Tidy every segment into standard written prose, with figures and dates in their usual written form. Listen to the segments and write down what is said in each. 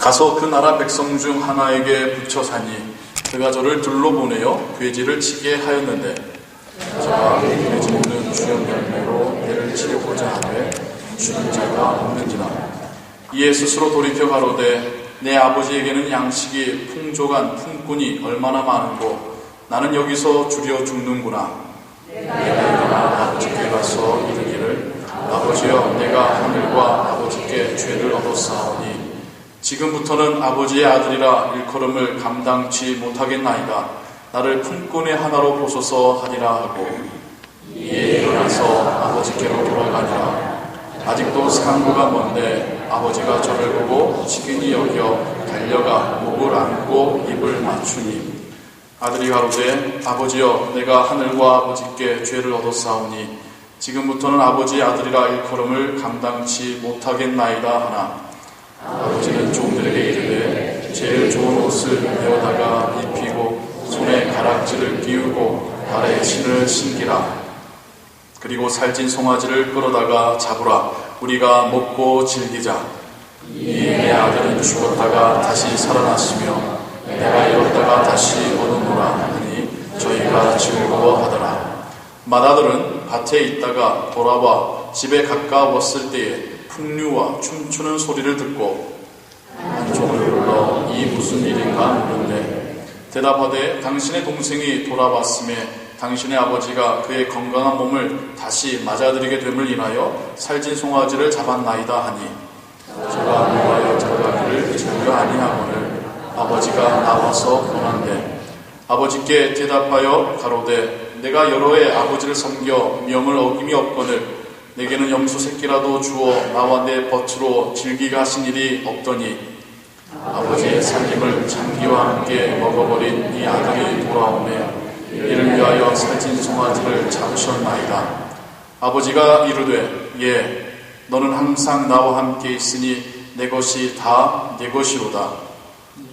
가서 그 나라 백성 중 하나에게 붙여 사니 그가 저를 둘러보내어 돼지를 치게 하였는데 저가 돼지 먹는 주염 열매로 배를 치려고자 하되 주는 자가 없는지라. 이에 스스로 돌이켜 가로되 내 아버지에게는 양식이 풍족한 품꾼이 얼마나 많은고 나는 여기서 주려 죽는구나. 내가 일어나 아버지께 가서 이르기를 아버지여 내가 하늘과 아버지께 죄를 얻었사오니 지금부터는 아버지의 아들이라 일컬음을 감당치 못하겠나이다. 나를 품꾼의 하나로 보소서 하니라 하고 이에 일어나서 아버지께로 돌아가니라. 아직도 상구가 먼데 아버지가 저를 보고 지근히 여겨 달려가 목을 안고 입을 맞추니 아들이 가로되 아버지여 내가 하늘과 아버지께 죄를 얻었사오니 지금부터는 아버지의 아들이라 일컬음을 감당치 못하겠나이다 하나 아버지는 종들에게 이르되 제일 좋은 옷을 베어다가 입히고 손에 가락지를 끼우고 발에 신을 신기라. 그리고 살찐 송아지를 끌어다가 잡으라. 우리가 먹고 즐기자. 이에 내 아들은 죽었다가 다시 살아났으며 내가 잃었다가 다시 얻었노라 하니 저희가 즐거워하더라. 맏아들은 밭에 있다가 돌아와 집에 가까웠을 때에 풍류와 춤추는 소리를 듣고 한 종을 불러 이 무슨 일인가 묻는데 대답하되 당신의 동생이 돌아왔음에 당신의 아버지가 그의 건강한 몸을 다시 맞아들이게 됨을 인하여 살찐 송아지를 잡았나이다 하니 저가 노하여 들어가기를 즐겨 아니하거늘 아버지가 나와서 보난데 아버지께 대답하여 가로되 내가 여러 해 아버지를 섬겨 명을 어김이 없거늘 내게는 염소 새끼라도 주어 나와 내 벗으로 즐기게 하신 일이 없더니 아버지의 살림을 장기와 함께 먹어버린 이 아들이 돌아오매 이를 위하여 살찐 송아지를 잡으셨나이다. 아버지가 이르되 예 너는 항상 나와 함께 있으니 내 것이 다 내 것이로다.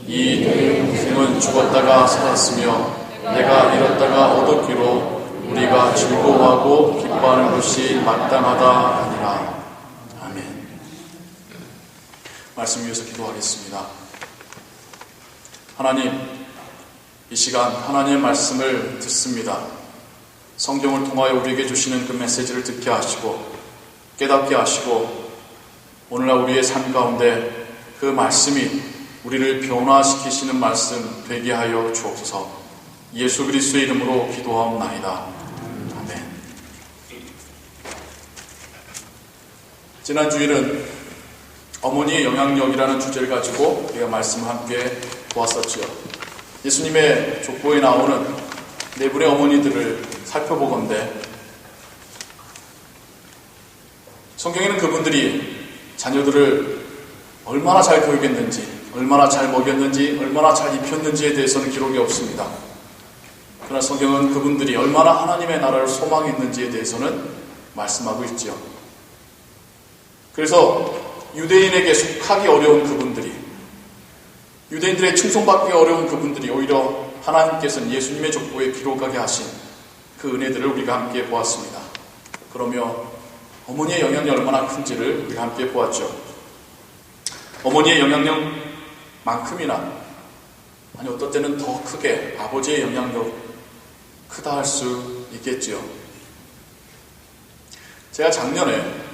이 동생은 죽었다가 살았으며 내가 잃었다가 얻었기로 우리가 즐거워하고 기뻐하는 것이 마땅하다 하니라. 아멘. 말씀 위해서 기도하겠습니다. 하나님, 이 시간 하나님의 말씀을 듣습니다. 성경을 통하여 우리에게 주시는 그 메시지를 듣게 하시고 깨닫게 하시고 오늘날 우리의 삶 가운데 그 말씀이 우리를 변화시키시는 말씀 되게 하여 주옵소서. 예수 그리스도의 이름으로 기도하옵나이다. 아멘. 지난 주일은 어머니의 영향력이라는 주제를 가지고 우리가 말씀을 함께 보았었지요. 예수님의 족보에 나오는 네 분의 어머니들을 살펴보건대 성경에는 그분들이 자녀들을 얼마나 잘 교육했는지, 얼마나 잘 먹였는지, 얼마나 잘 입혔는지에 대해서는 기록이 없습니다. 그러나 성경은 그분들이 얼마나 하나님의 나라를 소망했는지에 대해서는 말씀하고 있지요. 그래서 유대인에게 속하기 어려운 그분들이, 유대인들의 칭송받기 어려운 그분들이 오히려 하나님께서는 예수님의 족보에 기록하게 하신 그 은혜들을 우리가 함께 보았습니다. 그러며 어머니의 영향력이 얼마나 큰지를 우리가 함께 보았죠. 어머니의 영향력만큼이나 아니 어떤 때는 더 크게 아버지의 영향력 크다 할 수 있겠지요. 제가 작년에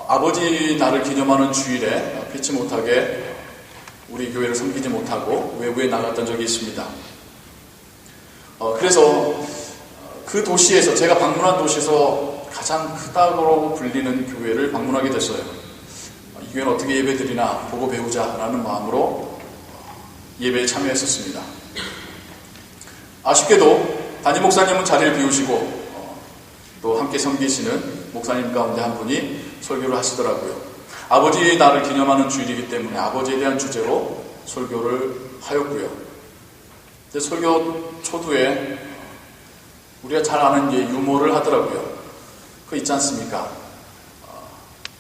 아버지 날을 기념하는 주일에 피치 못하게 우리 교회를 섬기지 못하고 외부에 나갔던 적이 있습니다. 그래서 그 도시에서 제가 방문한 도시에서 가장 크다고 불리는 교회를 방문하게 됐어요. 이 교회는 어떻게 예배드리나 보고 배우자라는 마음으로 예배에 참여했었습니다. 아쉽게도 담임 목사님은 자리를 비우시고 또 함께 섬기시는 목사님 가운데 한 분이 설교를 하시더라고요. 아버지 날을 기념하는 주일이기 때문에 아버지에 대한 주제로 설교를 하였고요. 근데 설교 초두에 우리가 잘 아는 유머를 하더라고요. 그거 있지 않습니까?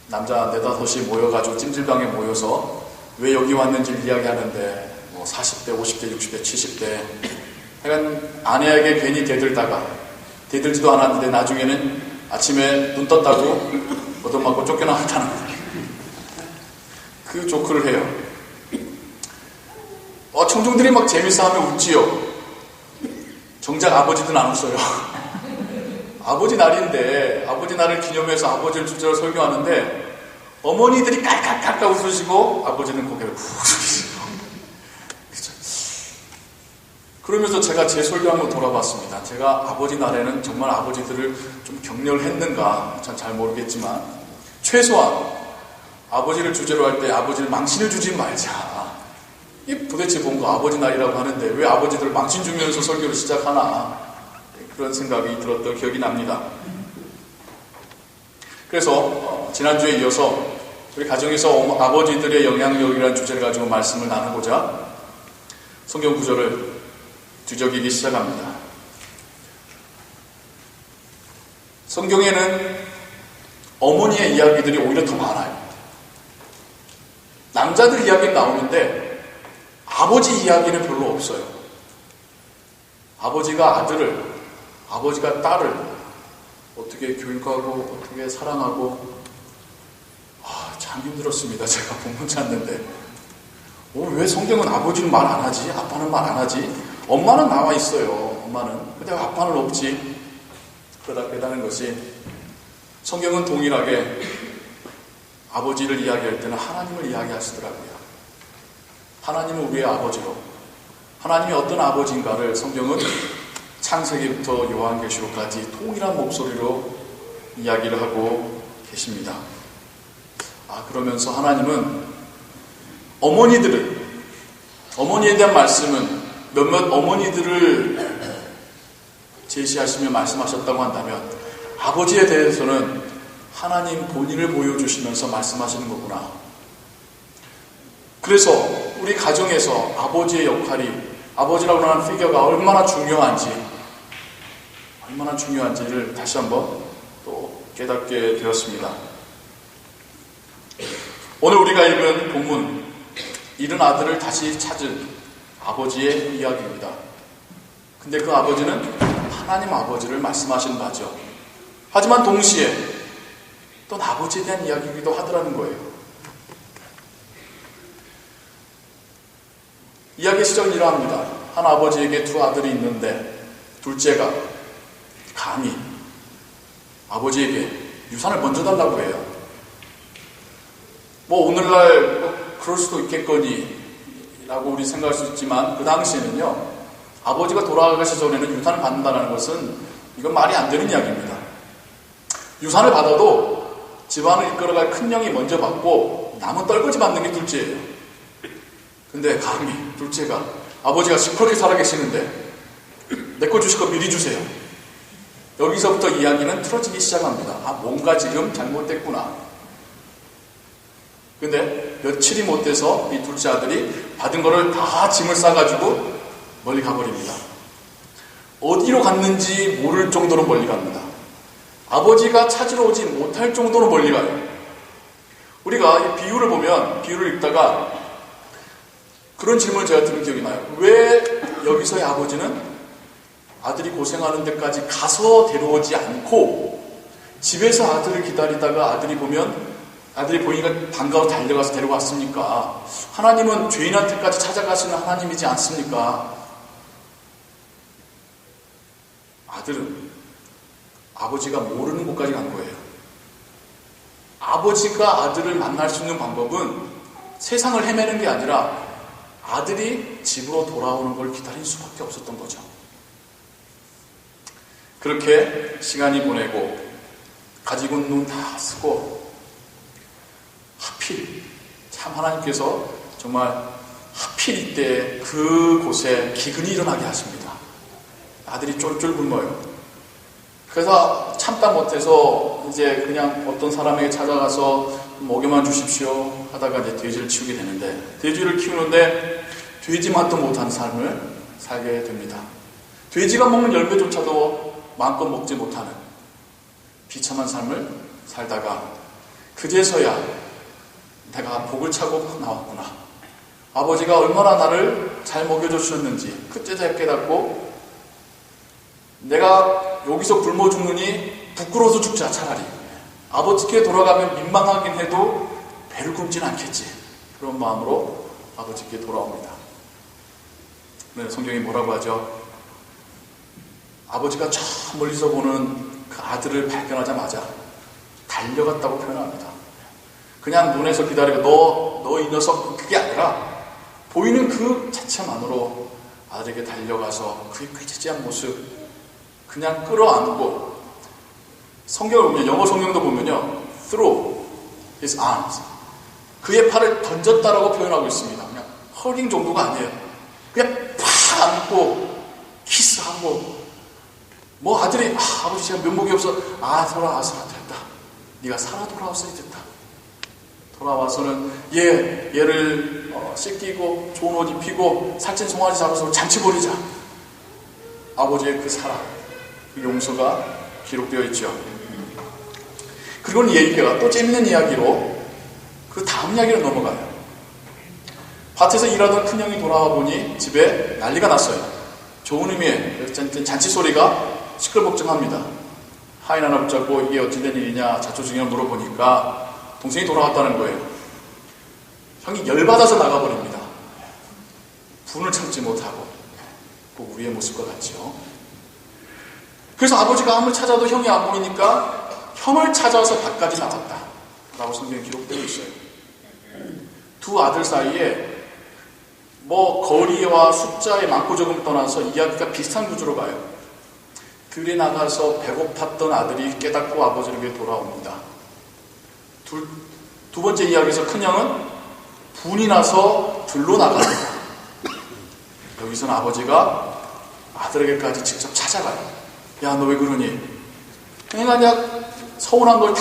남자 네다섯이 모여가지고 찜질방에 모여서 왜 여기 왔는지를 이야기하는데 뭐 40대, 50대, 60대, 70대 하여간 아내에게 괜히 대들다가 대들지도 않았는데 나중에는 아침에 눈 떴다고 얻어맞고 쫓겨나왔다는 그 조크를 해요. 청중들이 막 재밌어하면 웃지요. 정작 아버지들은 안 웃어요. 아버지 날인데 아버지 날을 기념해서 아버지를 주제로 설교하는데 어머니들이 깔깔깔깔 웃으시고 아버지는 고개를 푹 숙이시고. 그러면서 제가 제 설교 한번 돌아봤습니다. 제가 아버지 날에는 정말 아버지들을 좀 격려했는가 전 잘 모르겠지만 최소한 아버지를 주제로 할 때 아버지를 망신을 주지 말자. 이게 도대체 뭔가 아버지 날이라고 하는데 왜 아버지들을 망신 주면서 설교를 시작하나, 그런 생각이 들었던 기억이 납니다. 그래서 지난주에 이어서 우리 가정에서 아버지들의 영향력이라는 주제를 가지고 말씀을 나누고자 성경 구절을 뒤적이기 시작합니다. 성경에는 어머니의 이야기들이 오히려 더 많아요. 남자들 이야기는 나오는데 아버지 이야기는 별로 없어요. 아버지가 아들을, 아버지가 딸을 어떻게 교육하고 어떻게 사랑하고, 참 힘들었습니다. 제가 본문 찾는데 왜 성경은 아버지는 말 안 하지? 아빠는 말 안 하지? 엄마는 나와 있어요. 엄마는. 근데 아빠는 없지? 그러다 깨닫는 것이 성경은 동일하게 아버지를 이야기할 때는 하나님을 이야기하시더라고요. 하나님은 우리의 아버지로, 하나님이 어떤 아버지인가를 성경은 창세기부터 요한계시록까지 동일한 목소리로 이야기를 하고 계십니다. 그러면서 하나님은 어머니에 대한 말씀은 몇몇 어머니들을 제시하시며 말씀하셨다고 한다면 아버지에 대해서는 하나님 본인을 보여주시면서 말씀하시는 거구나. 그래서 우리 가정에서 아버지의 역할이, 아버지라고 하는 피겨가 얼마나 중요한지를 다시 한번 또 깨닫게 되었습니다. 오늘 우리가 읽은 본문, 잃은 아들을 다시 찾은 아버지의 이야기입니다. 근데 그 아버지는 하나님 아버지를 말씀하시는 바죠. 하지만 동시에 또 아버지에 대한 이야기이기도 하더라는 거예요. 이야기의 시작은 이러합니다. 한 아버지에게 두 아들이 있는데 둘째가 감히 아버지에게 유산을 먼저 달라고 해요. 오늘날 그럴 수도 있겠거니 라고 우리 생각할 수 있지만 그 당시에는요, 아버지가 돌아가기 전에는 유산을 받는다는 것은 이건 말이 안 되는 이야기입니다. 유산을 받아도 집안을 이끌어갈 큰 형이 먼저 받고 남은 떨거지 받는 게 둘째예요. 근데 감히 둘째가, 아버지가 시퍼렇게 살아계시는데 내 거 주실 거 미리 주세요. 여기서부터 이야기는 틀어지기 시작합니다. 뭔가 지금 잘못됐구나. 근데 며칠이 못 돼서 이 둘째 아들이 받은 거를 다 짐을 싸가지고 멀리 가버립니다. 어디로 갔는지 모를 정도로 멀리 갑니다. 아버지가 찾으러 오지 못할 정도로 멀리 가요. 우리가 이 비유를 보면, 비유를 읽다가 그런 질문을 제가 들은 기억이 나요. 왜 여기서의 아버지는 아들이 고생하는 데까지 가서 데려오지 않고 집에서 아들을 기다리다가 아들이 보니까 반가워 달려가서 데려왔습니까? 하나님은 죄인한테까지 찾아가시는 하나님이지 않습니까? 아들은 아버지가 모르는 곳까지 간 거예요. 아버지가 아들을 만날 수 있는 방법은 세상을 헤매는 게 아니라 아들이 집으로 돌아오는 걸 기다릴 수밖에 없었던 거죠. 그렇게 시간이 보내고 가지고 있는 돈 다 쓰고 하필, 참 하나님께서 정말 하필 이때 그곳에 기근이 일어나게 하십니다. 아들이 쫄쫄 굶어요. 그래서 참다 못해서 이제 그냥 어떤 사람에게 찾아가서 먹여만 주십시오 하다가 이제 돼지를 키우게 되는데, 돼지를 키우는데 돼지만도 못한 삶을 살게 됩니다. 돼지가 먹는 열매조차도 마음껏 먹지 못하는 비참한 삶을 살다가 그제서야 내가 복을 차고 나왔구나. 아버지가 얼마나 나를 잘 먹여줘 주셨는지 그때서야 깨닫고, 내가 여기서 굶어 죽느니 부끄러워서 죽자. 차라리 아버지께 돌아가면 민망하긴 해도 배를 굶지는 않겠지. 그런 마음으로 아버지께 돌아옵니다. 네, 성경이 뭐라고 하죠? 아버지가 저 멀리서 보는 그 아들을 발견하자마자 달려갔다고 표현합니다. 그냥 눈에서 기다리고 너 이 녀석, 그게 아니라 보이는 그 자체만으로 아들에게 달려가서 그의 꾀지지한 모습 그냥 끌어안고, 성경을 보면, 영어 성경도 보면요, through his arms, 그의 팔을 던졌다라고 표현하고 있습니다. 그냥 허링 정도가 아니에요. 그냥 팍 안고 키스하고, 뭐 아들이 아버지 제가 면목이 없어, 돌아와서 됐다, 네가 살아 돌아왔으니 됐다. 돌아와서는 얘를 씻기고 좋은 옷 입히고 살찐 송아지 잡아서 잔치 벌이자. 아버지의 그 사랑, 그 용서가 기록되어 있죠. 그리고는 얘기가 또 재밌는 이야기로 그 다음 이야기로 넘어가요. 밭에서 일하던 큰형이 돌아와 보니 집에 난리가 났어요. 좋은 의미의 잔치 소리가 시끌벅적합니다. 하인 하나 붙잡고 이게 어찌된 일이냐 자초지경을 물어보니까 동생이 돌아왔다는 거예요. 형이 열받아서 나가버립니다. 분을 참지 못하고, 꼭 우리의 모습과 같죠. 그래서 아버지가 아무리 찾아도 형이 안 보이니까 형을 찾아서 밭까지 나왔다 라고 성경에 기록되어 있어요. 두 아들 사이에 뭐 거리와 숫자의 많고 적음을 떠나서 이야기가 비슷한 구조로 가요. 들에 나가서 배고팠던 아들이 깨닫고 아버지에게 돌아옵니다. 두 번째 이야기에서 큰형은 분이 나서 들로 나갑니다. 여기서는 아버지가 아들에게까지 직접 찾아가요. 야, 너 왜 그러니? 그냥 서운한 걸 다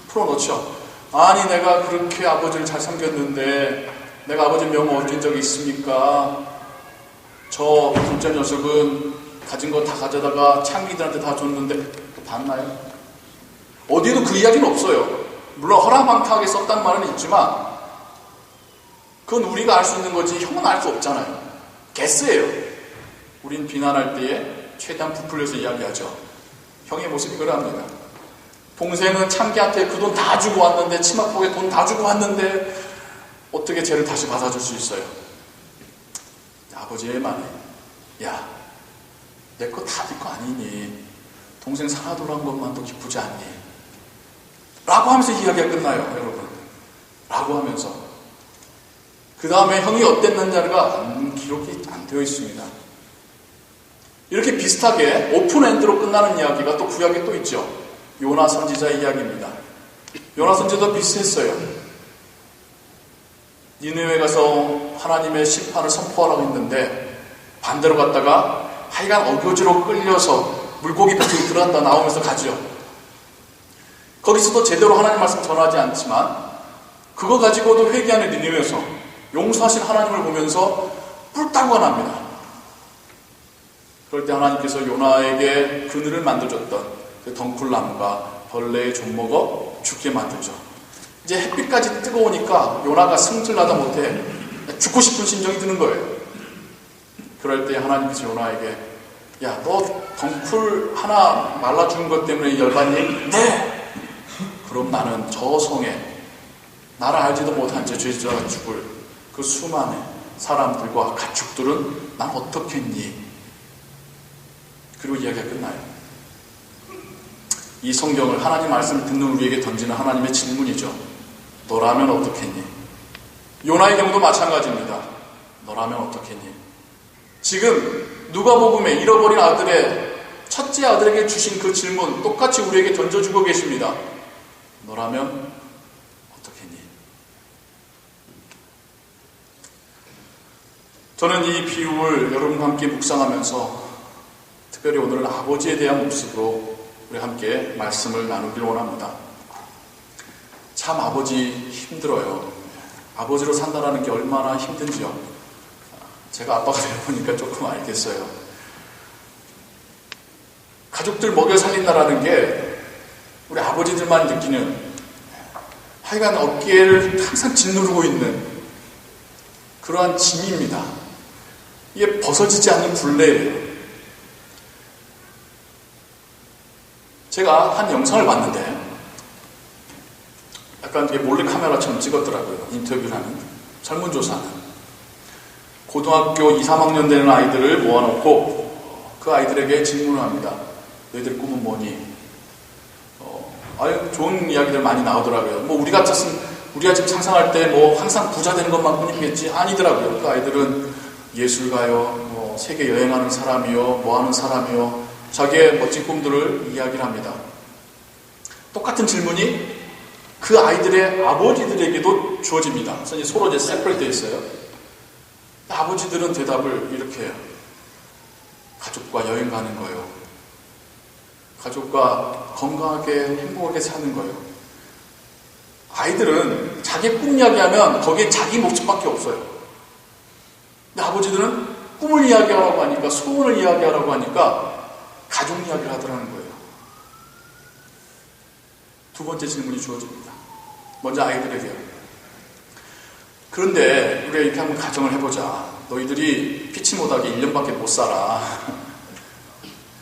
풀어놓죠. 아니, 내가 그렇게 아버지를 잘 섬겼는데 내가 아버지 명 얻은 적이 있습니까? 저 둘째 녀석은 가진 거 다 가져다가 창기들한테 다 줬는데 봤나요? 어디에도 그 이야기는 없어요. 물론 허랑방탕하게 썼단 말은 있지만 그건 우리가 알 수 있는 거지 형은 알 수 없잖아요. 개스예요. 우린 비난할 때에 최대한 부풀려서 이야기하죠. 형의 모습이 그러합니다. 동생은 창기한테 그 돈 다 주고 왔는데, 치마폭에 돈 다 주고 왔는데 어떻게 쟤를 다시 받아줄 수 있어요? 아버지의 말에, 야, 내 거 다 네 거 아니니? 동생 살아 돌아온 것만도 기쁘지 않니? 라고 하면서 이야기가 끝나요, 여러분. 라고 하면서. 그 다음에 형이 어땠는지가 기록이 안 되어 있습니다. 이렇게 비슷하게 오픈엔드로 끝나는 이야기가 또 구약에 또 있죠. 요나 선지자의 이야기입니다. 요나 선지자도 비슷했어요. 니느웨에 가서 하나님의 심판을 선포하라고 했는데 반대로 갔다가 하여간 어교지로 끌려서 물고기 뱃속에 들어갔다 나오면서 가죠. 거기서도 제대로 하나님 말씀 전하지 않지만 그거 가지고도 회개하는 니느웨에서 용서하신 하나님을 보면서 뿔따구가 납니다. 그럴 때 하나님께서 요나에게 그늘을 만들어줬던 그 덩굴나무가 벌레의 젖먹어 죽게 만들죠. 이제 햇빛까지 뜨거우니까 요나가 승질나다 못해 죽고 싶은 심정이 드는 거예요. 그럴 때 하나님께서 요나에게, 야, 너 덩굴 하나 말라 죽은 것 때문에 열받니? 네! 그럼 나는 저 성에 나를 알지도 못한 제 죄지자가 죽을 그 수많은 사람들과 가축들은 난 어떻게 했니? 그리고 이야기가 끝나요. 이 성경을 하나님 말씀을 듣는 우리에게 던지는 하나님의 질문이죠. 너라면 어떻겠니? 요나의 경우도 마찬가지입니다. 너라면 어떻겠니? 지금 누가복음에 잃어버린 아들의 첫째 아들에게 주신 그 질문 똑같이 우리에게 던져주고 계십니다. 너라면 어떻겠니? 저는 이 비유를 여러분과 함께 묵상하면서 특별히 오늘은 아버지에 대한 모습으로 우리 함께 말씀을 나누길 원합니다. 참 아버지 힘들어요. 아버지로 산다는 게 얼마나 힘든지요. 제가 아빠가 되어보니까 조금 알겠어요. 가족들 먹여 살린다라는 게 우리 아버지들만 느끼는, 하여간 어깨를 항상 짓누르고 있는 그러한 짐입니다. 이게 벗어지지 않는 굴레예요. 제가 한 영상을 봤는데 약간 되게 몰래카메라처럼 찍었더라고요. 인터뷰를 하는, 설문조사하는. 고등학교 2, 3학년 되는 아이들을 모아놓고 그 아이들에게 질문을 합니다. 너희들 꿈은 뭐니? 아유, 좋은 이야기들 많이 나오더라고요. 뭐 우리가 지금 상상할 때 뭐 항상 부자 되는 것만뿐이겠지? 아니더라고요. 그 아이들은 예술가요, 뭐 세계 여행하는 사람이요, 뭐 하는 사람이요, 자기의 멋진 꿈들을 이야기를 합니다. 똑같은 질문이 그 아이들의 아버지들에게도 주어집니다. 그래서 서로 이제 세퍼레이트 되어 있어요. 아버지들은 대답을 이렇게 해요. 가족과 여행 가는 거예요. 가족과 건강하게 행복하게 사는 거예요. 아이들은 자기 꿈 이야기하면 거기에 자기 목적밖에 없어요. 근데 아버지들은 꿈을 이야기하라고 하니까, 소원을 이야기하라고 하니까 가족 이야기를 하더라는 거예요. 두 번째 질문이 주어집니다. 먼저 아이들에게요. 그런데 우리가 이렇게 한번 가정을 해보자. 너희들이 피치 못하게 1년밖에 못 살아.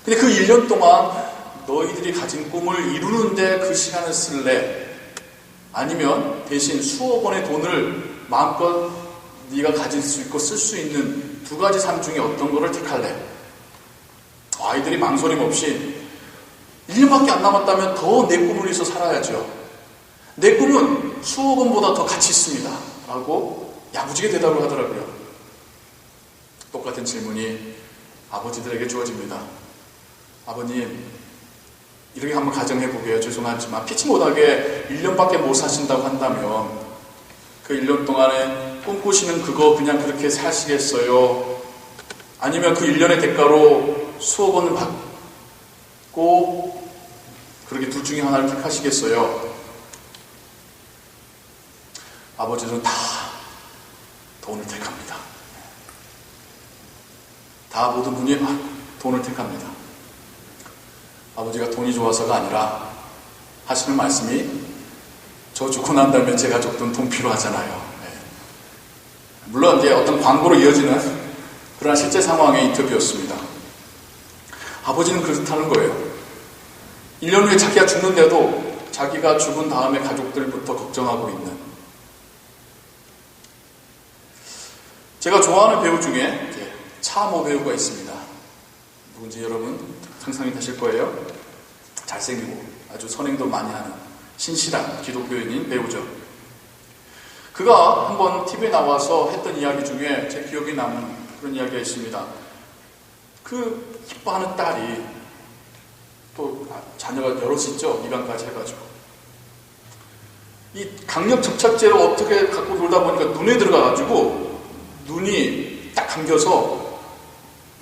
근데 그 1년 동안 너희들이 가진 꿈을 이루는데 그 시간을 쓸래? 아니면 대신 수억 원의 돈을 마음껏 네가 가질 수 있고 쓸 수 있는 두 가지 삶 중에 어떤 거를 택할래? 아이들이 망설임 없이 1년밖에 안 남았다면 더 내 꿈을 위해서 살아야죠. 내 꿈은 수억 원보다 더 가치 있습니다. 라고 야무지게 대답을 하더라고요. 똑같은 질문이 아버지들에게 주어집니다. 아버님, 이렇게 한번 가정해보게요. 죄송하지만 피치 못하게 1년밖에 못 사신다고 한다면 그 1년 동안에 꿈꾸시는 그거 그냥 그렇게 사시겠어요? 아니면 그 1년의 대가로 수억 원을 받고 그렇게 둘 중에 하나를 택하시겠어요? 아버지들은 다 돈을 택합니다. 다 모든 분이 돈을 택합니다. 아버지가 돈이 좋아서가 아니라 하시는 말씀이 저 죽고 난 다음에 제 가족들은 돈 필요하잖아요. 네. 물론 이제 어떤 광고로 이어지는 그러한 실제 상황의 인터뷰였습니다. 아버지는 그렇다는 거예요. 1년 후에 자기가 죽는데도 자기가 죽은 다음에 가족들부터 걱정하고 있는. 제가 좋아하는 배우 중에 차모 배우가 있습니다. 누군지 여러분 상상이 되실 거예요. 잘생기고 아주 선행도 많이 하는 신실한 기독교인인 배우죠. 그가 한번 TV에 나와서 했던 이야기 중에 제 기억에 남는 그런 이야기가 있습니다. 그 기뻐하는 딸이 또 자녀가 여럿 있죠. 입양까지 해가지고 이 강력 접착제를 어떻게 갖고 놀다 보니까 눈에 들어가가지고 눈이 딱 감겨서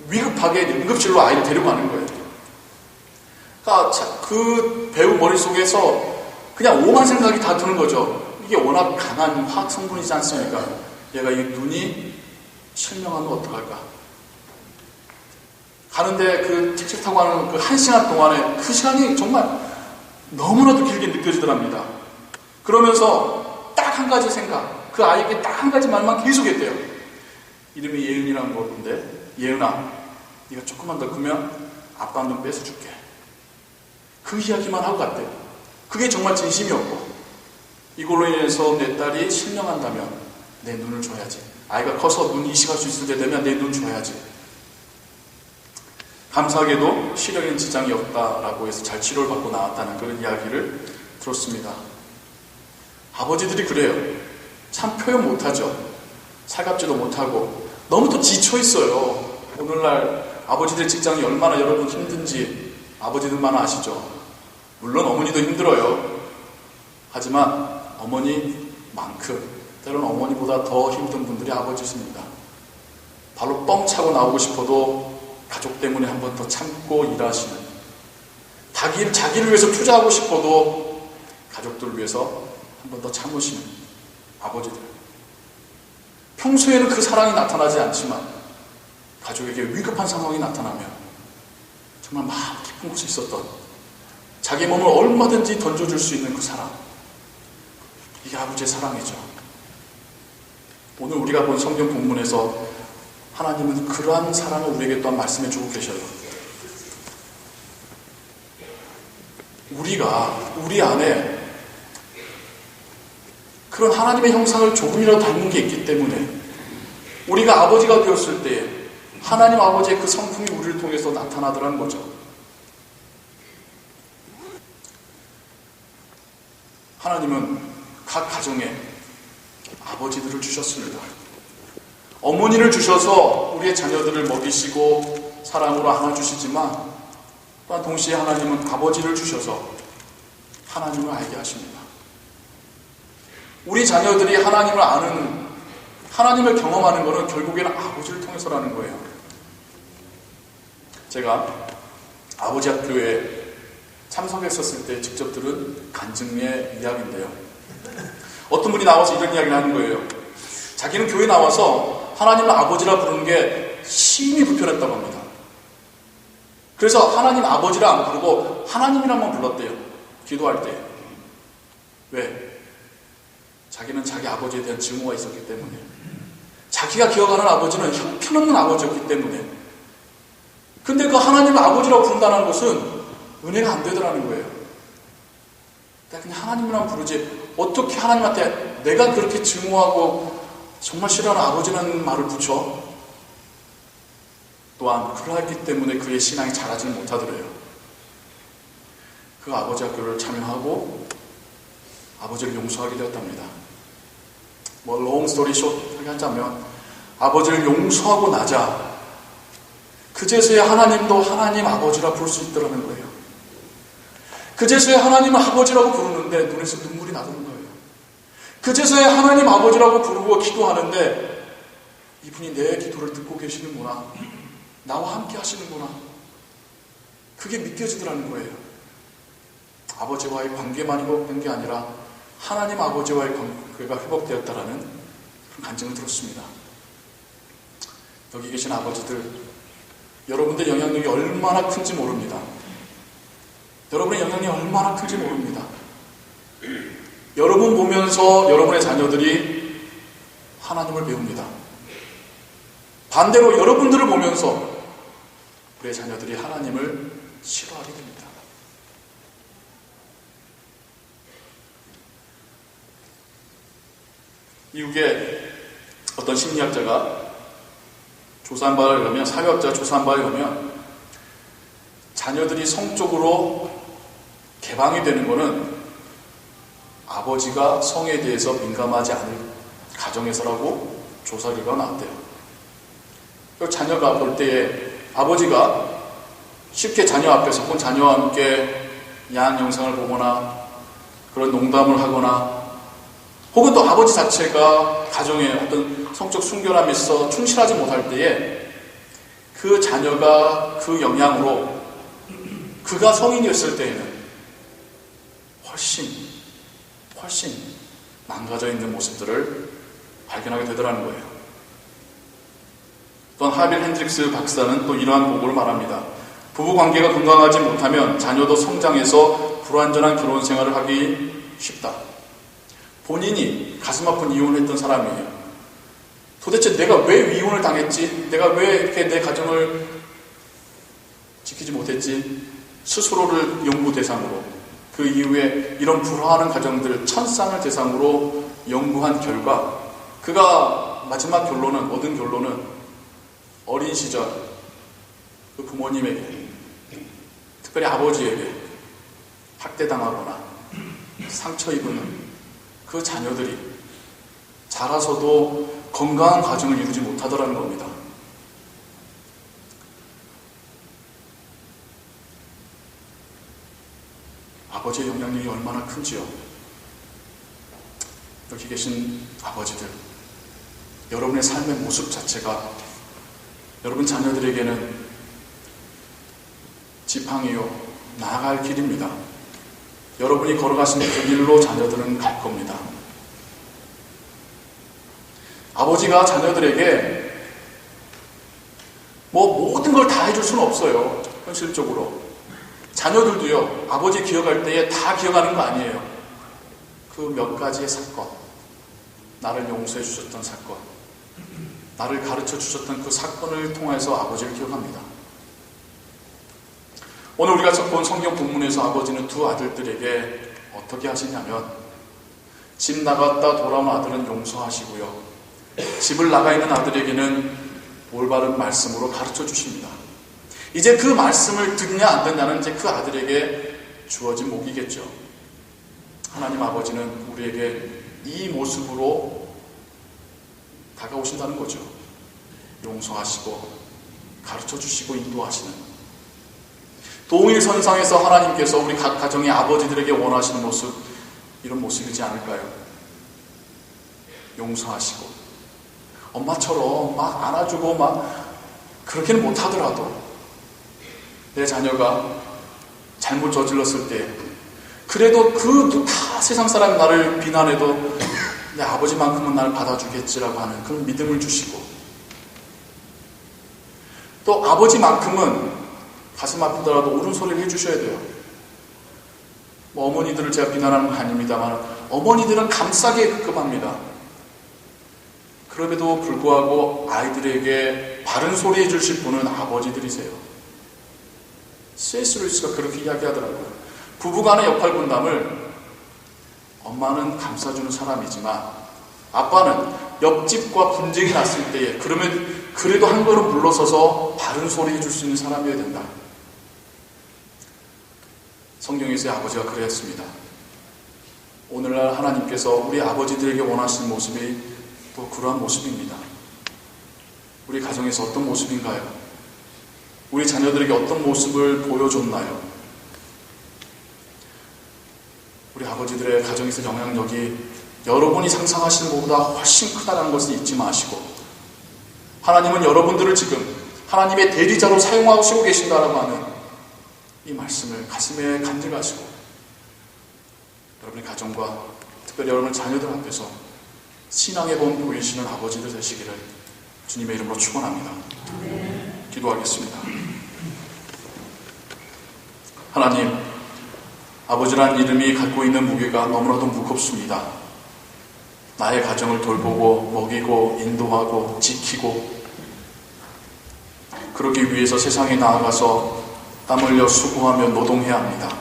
위급하게 응급실로 아이를 데려가는 거예요. 그러니까 그 배우 머릿속에서 그냥 오만 생각이 다 드는 거죠. 이게 워낙 강한 화학 성분이지 않습니까? 얘가 이 눈이 실명하면 어떡할까? 가는데 그 택시를 타고 가는 그 1시간 동안에 그 시간이 정말 너무나도 길게 느껴지더랍니다. 그러면서 딱 한 가지 생각, 그 아이에게 딱 한 가지 말만 계속 했대요. 이름이 예은이라는 건데, 예은아, 네가 조금만 더 크면 아빠 눈 뺏어줄게. 그 이야기만 하고 갔대요. 그게 정말 진심이었고, 이걸로 인해서 내 딸이 실명한다면 내 눈을 줘야지. 아이가 커서 눈 이식할 수 있을 때 되면 내 눈 줘야지. 감사하게도 시력에는 지장이 없다라고 해서 잘 치료를 받고 나왔다는 그런 이야기를 들었습니다. 아버지들이 그래요. 참 표현 못하죠. 살갑지도 못하고 너무 또 지쳐있어요. 오늘날 아버지들 직장이 얼마나 여러분 힘든지 아버지들만 아시죠. 물론 어머니도 힘들어요. 하지만 어머니만큼 때로는 어머니보다 더 힘든 분들이 아버지십니다. 발로 뻥 차고 나오고 싶어도 가족 때문에 한 번 더 참고 일하시는, 자기를 위해서 투자하고 싶어도 가족들을 위해서 한 번 더 참으시는 아버지들. 평소에는 그 사랑이 나타나지 않지만 가족에게 위급한 상황이 나타나면 정말 마음 깊은 곳에 있었던 자기 몸을 얼마든지 던져줄 수 있는 그 사랑, 이게 아버지의 사랑이죠. 오늘 우리가 본 성경 본문에서 하나님은 그러한 사랑을 우리에게 또한 말씀해 주고 계셔요. 우리가 우리 안에 그런 하나님의 형상을 조금이라도 닮은 게 있기 때문에 우리가 아버지가 되었을 때에 하나님 아버지의 그 성품이 우리를 통해서 나타나더라는 거죠. 하나님은 각 가정에 아버지들을 주셨습니다. 어머니를 주셔서 우리의 자녀들을 먹이시고 사랑으로 안아주시지만 또한 동시에 하나님은 아버지를 주셔서 하나님을 알게 하십니다. 우리 자녀들이 하나님을 아는, 하나님을 경험하는 것은 결국에는 아버지를 통해서라는 거예요. 제가 아버지 학교에 참석했었을 때 직접 들은 간증의 이야기인데요. 어떤 분이 나와서 이런 이야기를 하는 거예요. 자기는 교회 나와서 하나님을 아버지라 부르는 게 심히 불편했다고 합니다. 그래서 하나님 아버지라 안 부르고 하나님이라만 불렀대요. 기도할 때. 왜? 자기는 자기 아버지에 대한 증오가 있었기 때문에. 자기가 기억하는 아버지는 형편없는 아버지였기 때문에. 근데 그 하나님을 아버지라고 부른다는 것은 은혜가 안 되더라는 거예요. 그냥 하나님이라고 부르지 어떻게 하나님한테 내가 그렇게 증오하고 정말 싫어하는 아버지라는 말을 붙여? 또한 그러했기 때문에 그의 신앙이 자라지는 못하더래요. 그 아버지 학교를 참여하고 아버지를 용서하게 되었답니다. long story short 하자면 아버지를 용서하고 나자 그제서야 하나님도 하나님 아버지라 부를 수 있더라는 거예요. 그제서야 하나님을 아버지라고 부르는데 눈에서 눈물이 나더는 거예요. 그제서야 하나님 아버지라고 부르고 기도하는데 이분이 내 기도를 듣고 계시는구나. 나와 함께 하시는구나. 그게 믿겨지더라는 거예요. 아버지와의 관계만 회복된 게 아니라 하나님 아버지와의 관계가 회복되었다라는 그런 간증을 들었습니다. 여기 계신 아버지들, 여러분들 영향력이 얼마나 큰지 모릅니다. 여러분의 영향력이 얼마나 큰지 모릅니다. 여러분 보면서 여러분의 자녀들이 하나님을 배웁니다. 반대로 여러분들을 보면서 우리의 자녀들이 하나님을 싫어하게 됩니다. 미국의 어떤 심리학자가 조사한 바를 보면, 사회학자가 조사한 바를 보면 자녀들이 성적으로 개방이 되는 것은 아버지가 성에 대해서 민감하지 않은 가정에서라고 조사 결과가 나왔대요. 자녀가 볼 때에 아버지가 쉽게 자녀 앞에서 혹은 자녀와 함께 야한 영상을 보거나 그런 농담을 하거나 혹은 또 아버지 자체가 가정에 어떤 성적 순결함이 있어 충실하지 못할 때에 그 자녀가 그 영향으로 그가 성인이었을 때에는 훨씬 망가져 있는 모습들을 발견하게 되더라는 거예요. 또한 하빌 핸드릭스 박사는 또 이러한 보고를 말합니다. 부부관계가 건강하지 못하면 자녀도 성장해서 불완전한 결혼 생활을 하기 쉽다. 본인이 가슴 아픈 이혼을 했던 사람이에요. 도대체 내가 왜 이혼을 당했지? 내가 왜 이렇게 내 가정을 지키지 못했지? 스스로를 연구 대상으로 그 이후에 이런 불화하는 가정들 천쌍을 대상으로 연구한 결과 그가 마지막 결론은 얻은 결론은 어린 시절 그 부모님에게 특별히 아버지에게 학대당하거나 상처 입은 그 자녀들이 자라서도 건강한 가정을 이루지 못하더라는 겁니다. 아버지의 영향력이 얼마나 큰지요. 여기 계신 아버지들, 여러분의 삶의 모습 자체가 여러분 자녀들에게는 지팡이요, 나아갈 길입니다. 여러분이 걸어가시는 그 길로 자녀들은 갈 겁니다. 아버지가 자녀들에게 모든 걸 다 해줄 수는 없어요. 현실적으로. 자녀들도요, 아버지 기억할 때에 다 기억하는 거 아니에요. 그 몇 가지의 사건, 나를 용서해 주셨던 사건, 나를 가르쳐 주셨던 그 사건을 통해서 아버지를 기억합니다. 오늘 우리가 본 성경 본문에서 아버지는 두 아들들에게 어떻게 하시냐면 집 나갔다 돌아온 아들은 용서하시고요. 집을 나가 있는 아들에게는 올바른 말씀으로 가르쳐 주십니다. 이제 그 말씀을 듣냐 안 듣냐는 이제 그 아들에게 주어진 몫이겠죠. 하나님 아버지는 우리에게 이 모습으로 다가오신다는 거죠. 용서하시고 가르쳐 주시고 인도하시는, 동일선상에서 하나님께서 우리 각 가정의 아버지들에게 원하시는 모습, 이런 모습이지 않을까요? 용서하시고 엄마처럼 막 안아주고 막 그렇게는 못하더라도 내 자녀가 잘못 저질렀을 때 그래도 그 다 세상 사람이 나를 비난해도 내 아버지만큼은 나를 받아주겠지라고 하는 그런 믿음을 주시고, 또 아버지만큼은 가슴 아프더라도 옳은 소리를 해주셔야 돼요. 뭐 어머니들을 제가 비난하는 건 아닙니다만 어머니들은 감싸기에 급급합니다. 그럼에도 불구하고 아이들에게 바른 소리 해주실 분은 아버지들이세요. C.S. 루이스가 그렇게 이야기하더라고요. 부부간의 역할 분담을 엄마는 감싸주는 사람이지만 아빠는 옆집과 분쟁이 났을 때에 그러면 그래도 한 걸음 물러서서 바른 소리 해줄 수 있는 사람이어야 된다. 성경에서의 아버지가 그랬습니다. 오늘날 하나님께서 우리 아버지들에게 원하시는 모습이 또 그러한 모습입니다. 우리 가정에서 어떤 모습인가요? 우리 자녀들에게 어떤 모습을 보여줬나요? 우리 아버지들의 가정에서 영향력이 여러분이 상상하시는 것보다 훨씬 크다는 것을 잊지 마시고, 하나님은 여러분들을 지금 하나님의 대리자로 사용하시고 계신다라고 하는 이 말씀을 가슴에 간직하시고, 여러분의 가정과 특별히 여러분의 자녀들 앞에서 신앙의 본 보이시는 아버지들 되시기를 주님의 이름으로 축원합니다. 기도하겠습니다. 하나님, 아버지란 이름이 갖고 있는 무게가 너무나도 무겁습니다. 나의 가정을 돌보고 먹이고 인도하고 지키고, 그러기 위해서 세상에 나아가서 땀 흘려 수고하며 노동해야 합니다.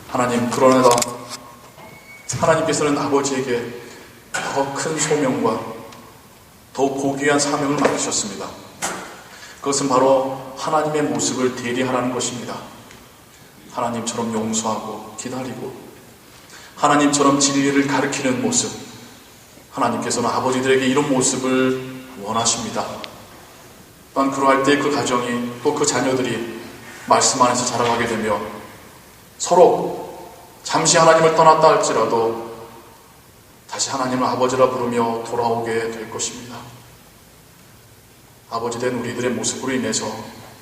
하나님, 그러나 하나님께서는 아버지에게 더 큰 소명과 더욱 고귀한 사명을 맡기셨습니다. 그것은 바로 하나님의 모습을 대리하라는 것입니다. 하나님처럼 용서하고 기다리고 하나님처럼 진리를 가르치는 모습, 하나님께서는 아버지들에게 이런 모습을 원하십니다. 또한 그러할 때 그 가정이 또 그 자녀들이 말씀 안에서 자라가게 되며 서로 잠시 하나님을 떠났다 할지라도 다시 하나님을 아버지라 부르며 돌아오게 될 것입니다. 아버지 된 우리들의 모습으로 인해서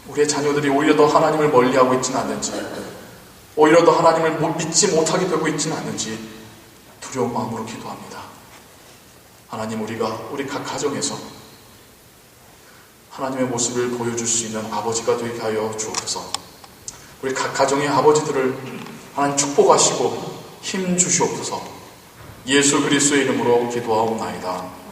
우리의 자녀들이 오히려 더 하나님을 멀리하고 있지는 않는지, 오히려 더 하나님을 믿지 못하게 되고 있지는 않는지 두려운 마음으로 기도합니다. 하나님, 우리가 우리 각 가정에서 하나님의 모습을 보여줄 수 있는 아버지가 되게 하여 주옵소서. 우리 각 가정의 아버지들을 하나님 축복하시고 힘 주시옵소서. 예수 그리스도의 이름으로 기도하옵나이다.